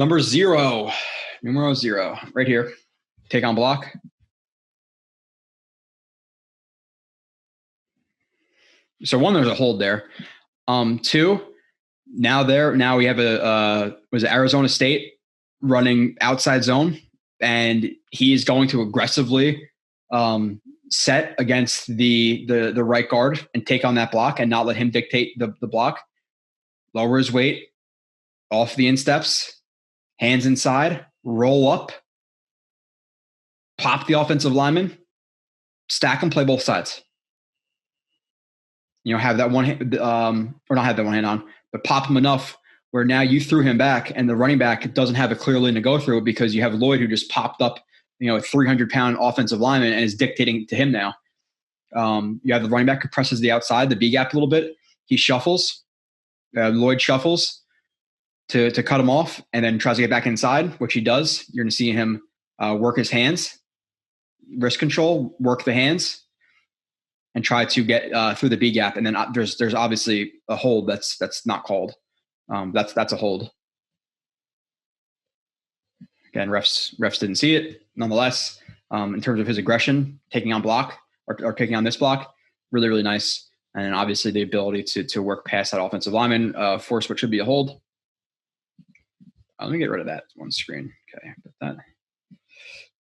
Number zero, numero zero, right here. Take on block. So one, there's a hold there. Two, now we have was it Arizona State running outside zone, and he's going to aggressively set against the right guard and take on that block and not let him dictate the block. Lower his weight, off the insteps, hands inside, roll up, pop the offensive lineman, stack him, play both sides. Have that one hand, or not have that one hand on, but pop him enough where now you threw him back and the running back doesn't have a clear lane to go through because you have Lloyd who just popped up, a 300-pound offensive lineman and is dictating to him now. You have the running back who presses the outside, the B gap a little bit. He shuffles. Lloyd shuffles to cut him off and then tries to get back inside, which he does. You're going to see him work his hands, wrist control, work the hands, and try to get through the B gap. And then there's obviously a hold that's not called. That's a hold. Again, refs didn't see it. Nonetheless, in terms of his aggression, taking on block or taking on this block, really, really nice. And then obviously the ability to work past that offensive lineman, force what should be a hold. Let me get rid of that one screen. Okay, put that.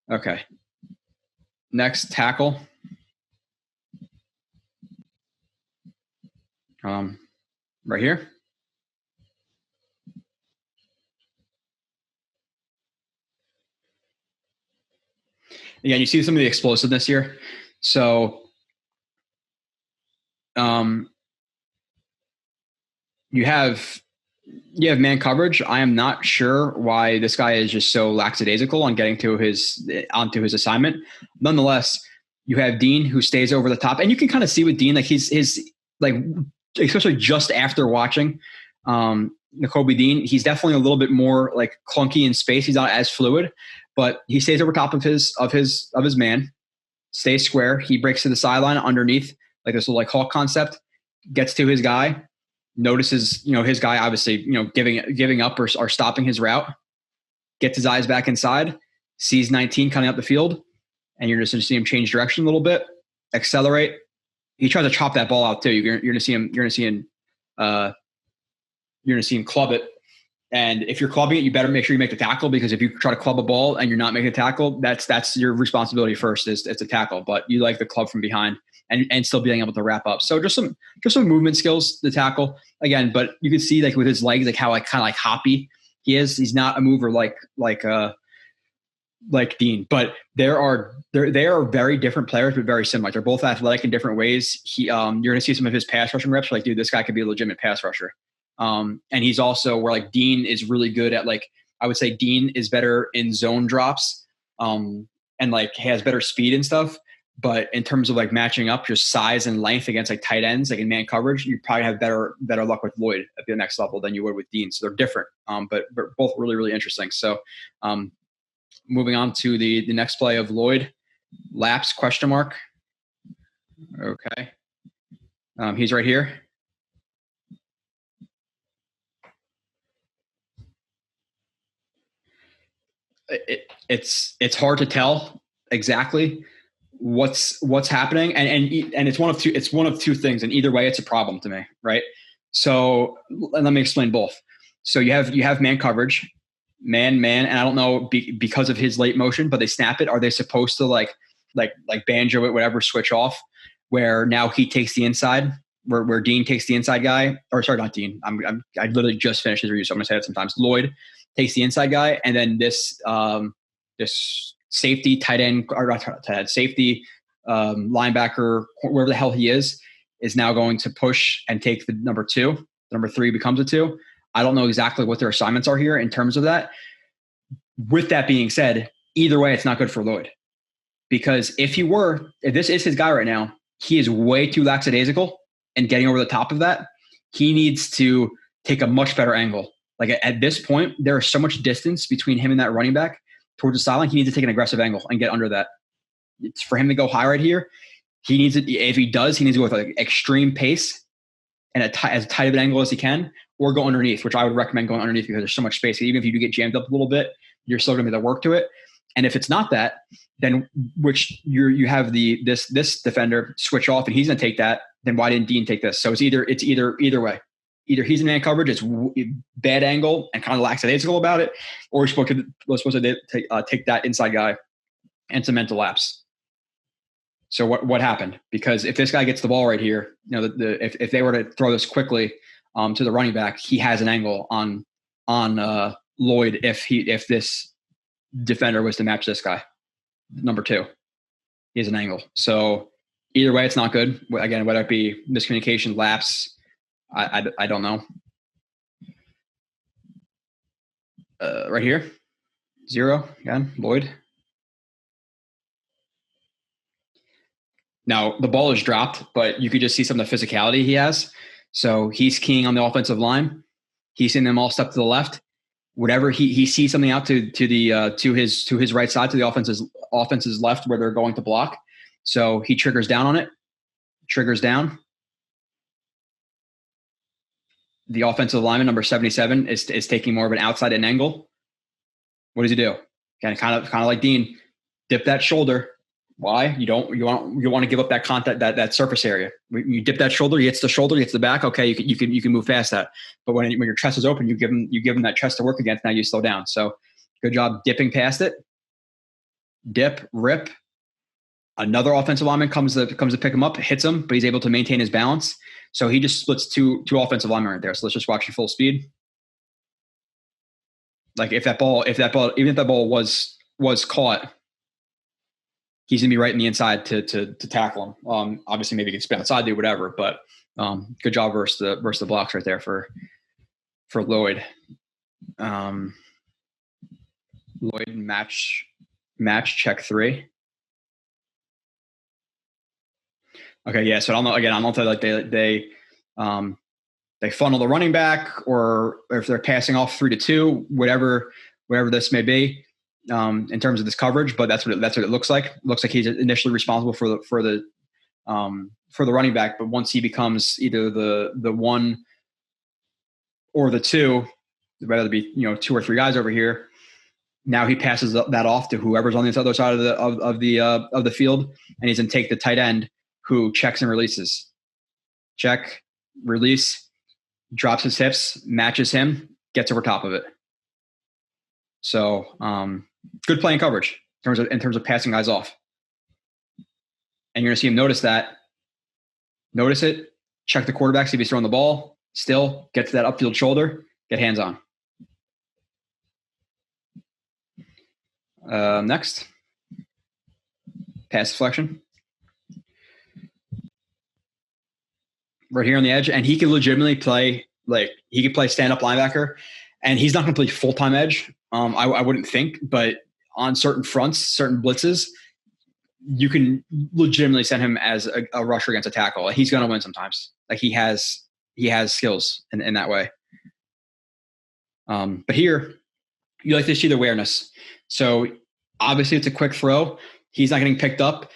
Okay. Next, tackle. Right here. Again, you see some of the explosiveness here. So, you have man coverage. I am not sure why this guy is just so lackadaisical on getting onto his assignment. Nonetheless, you have Dean who stays over the top, and you can kind of see with Dean, like his like, especially just after watching Nakobe Dean, he's definitely a little bit more like clunky in space. He's not as fluid, but he stays over top of his man, stays square. He breaks to the sideline underneath, like this little like Hawk concept, gets to his guy, notices, his guy obviously, giving up or stopping his route, gets his eyes back inside, sees 19 coming up the field, and you're just going to see him change direction a little bit, accelerate. He tries to chop that ball out too. You're going to see him club it. And if you're clubbing it, you better make sure you make the tackle, because if you try to club a ball and you're not making a tackle, that's your responsibility first. It's a tackle, but you like the club from behind and still being able to wrap up. So just some movement skills to tackle again, but you can see like with his legs, like how like kind of like hoppy he is. He's not a mover like Dean, but they are very different players, but very similar. They're both athletic in different ways. You're going to see some of his pass rushing reps. Like, dude, this guy could be a legitimate pass rusher. And he's also where like Dean is really good at, like, I would say Dean is better in zone drops, and like has better speed and stuff. But in terms of like matching up just size and length against like tight ends, like in man coverage, you probably have better luck with Lloyd at the next level than you would with Dean. So they're different, but both really, really interesting. So, moving on to the next play of Lloyd, lapse ? Okay. He's right here. It's hard to tell exactly what's happening, and it's one of two things, and either way it's a problem to me, right? So let me explain both. So you have man coverage, man, and I don't know because of his late motion, but they snap it. Are they supposed to like banjo it, whatever, switch off, where now he takes the inside, where Dean takes the inside guy, or sorry, not Dean. I literally just finished his review, so I'm gonna say it sometimes. Lloyd takes the inside guy, and then this safety tight end, or not tight end, safety linebacker, wherever the hell he is now going to push and take the number 2. The number 3 becomes a 2. I don't know exactly what their assignments are here in terms of that. With that being said, either way, it's not good for Lloyd, because if this is his guy right now, he is way too lackadaisical and getting over the top of that. He needs to take a much better angle. Like at this point, there is so much distance between him and that running back towards the sideline. He needs to take an aggressive angle and get under that. It's for him to go high right here. He needs it. If he does, he needs to go with like extreme pace and as tight of an angle as he can, or go underneath, which I would recommend going underneath because there's so much space. Even if you do get jammed up a little bit, you're still going to be able to work to it. And if it's not that, then which you have this defender switch off and he's going to take that, then why didn't Dean take this? So it's either way. Either he's in man coverage, it's bad angle and kind of lackadaisical about it, or we're supposed to take that inside guy and cement the lapse. So what happened? Because if this guy gets the ball right here, if they were to throw this quickly to the running back, he has an angle on Lloyd if this defender was to match this guy, number 2. He has an angle. So either way, it's not good. Again, whether it be miscommunication, lapse, I don't know. Right here, 0 again, Lloyd. Now the ball is dropped, but you could just see some of the physicality he has. So he's keying on the offensive line. He's seeing them all step to the left. Whatever he sees something out to his right side, to the offense's left where they're going to block. So he triggers down on it. Triggers down. The offensive lineman, number 77, is taking more of an outside in angle. What does he do? Again, kind of like Dean, dip that shoulder. Why? You want to give up that contact, that surface area. You dip that shoulder, he hits the shoulder, he hits the back. Okay, you can move past that. But when your chest is open, you give him that chest to work against. Now you slow down. So good job dipping past it. Dip, rip. Another offensive lineman comes to pick him up, hits him, but he's able to maintain his balance. So he just splits two offensive linemen right there. So let's just watch it full speed. Like if that ball, even if that ball was caught, he's gonna be right in the inside to tackle him. Obviously, maybe he can spin outside, do whatever. But good job versus the blocks right there for Lloyd. Lloyd match check 3. Okay, yeah. So I don't know. Again, I don't know if they funnel the running back or if they're passing off 3-2, whatever this may be. In terms of this coverage, but that's what it looks like. It looks like he's initially responsible for the running back, but once he becomes either the 1 or the 2, rather be 2 or 3 guys over here. Now he passes that off to whoever's on this other side of the field, and he's going to take the tight end who checks and releases. Check, release, drops his hips, matches him, gets over top of it. So good play and coverage in terms of passing guys off. And you're going to see him notice it, check the quarterback, see if he's throwing the ball, still get to that upfield shoulder, get hands on. Next, pass deflection. Right here on the edge, and he can legitimately play, he could play stand-up linebacker, and he's not going to play full-time edge. I wouldn't think, but on certain fronts, certain blitzes, you can legitimately send him as a rusher against a tackle. He's going to win sometimes. Like he has skills in that way. But here, you like to see the awareness. So obviously it's a quick throw. He's not getting picked up.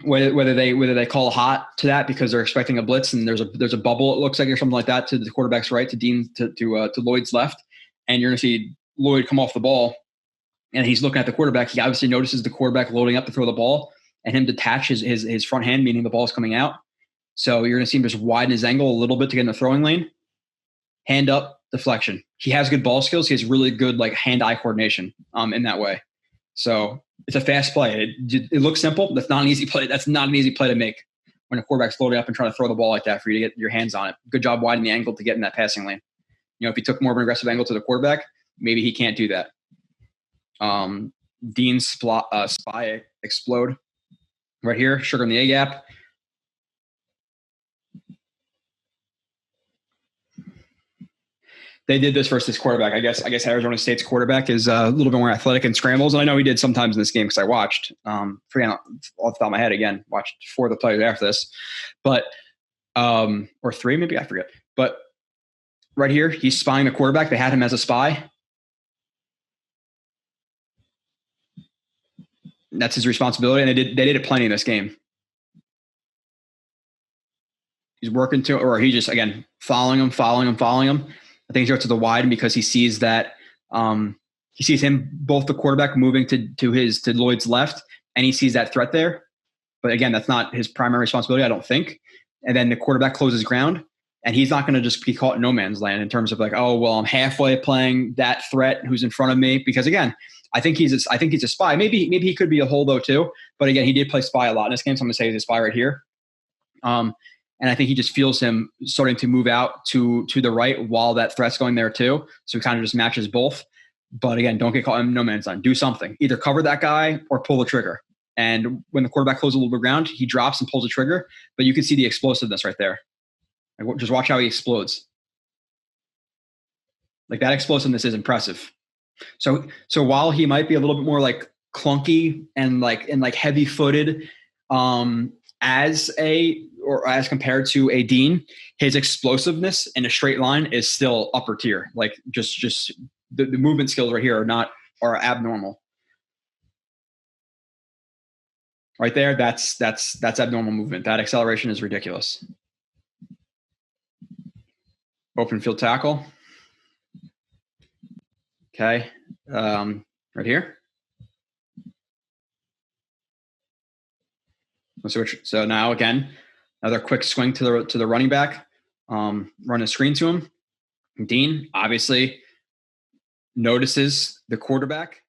Whether they call hot to that because they're expecting a blitz and there's a bubble, it looks like, or something like that, to the quarterback's right, to Dean, to Lloyd's left, and you're going to see Lloyd come off the ball, and he's looking at the quarterback. He obviously notices the quarterback loading up to throw the ball, and him detach his front hand, meaning the ball is coming out. So you're going to see him just widen his angle a little bit to get in the throwing lane. Hand up, deflection. He has good ball skills. He has really good hand-eye coordination in that way. So it's a fast play. It looks simple. That's not an easy play. That's not an easy play to make when a quarterback's loading up and trying to throw the ball like that for you to get your hands on it. Good job widening the angle to get in that passing lane. If he took more of an aggressive angle to the quarterback, maybe he can't do that. Dean's spy explode right here. Sugar in the A-gap. They did this versus quarterback. I guess Arizona State's quarterback is a little bit more athletic in scrambles, and I know he did sometimes in this game because I watched. Forget off the top of my head again. Watched 4 of the plays after this, but or 3 maybe, I forget. But right here, he's spying the quarterback. They had him as a spy. That's his responsibility, and they did it plenty in this game. He's working to, or he just, again, following him. I think he goes to the wide because he sees that he sees him, both the quarterback moving to Lloyd's left, and he sees that threat there. But again, that's not his primary responsibility, I don't think. And then the quarterback closes ground, and he's not going to just be caught in no man's land in terms of like, oh, well, I'm halfway playing that threat who's in front of me. Because again, I think he's a spy. Maybe he could be a holdo too. But again, he did play spy a lot in this game, so I'm going to say he's a spy right here. And I think he just feels him starting to move out to the right while that threat's going there too. So he kind of just matches both. But again, don't get caught in no man's land. Do something. Either cover that guy or pull the trigger. And when the quarterback closes a little bit ground, he drops and pulls the trigger. But you can see the explosiveness right there. Like, just watch how he explodes. Like, that explosiveness is impressive. So while he might be a little bit more like clunky and heavy footed, as compared to a Dean, his explosiveness in a straight line is still upper tier. Like, just the movement skills right here are abnormal. Right there, that's abnormal movement. That acceleration is ridiculous. Open field tackle. Okay, right here. Let's switch. So now again, another quick swing to the running back. Run a screen to him. Dean obviously notices the quarterback.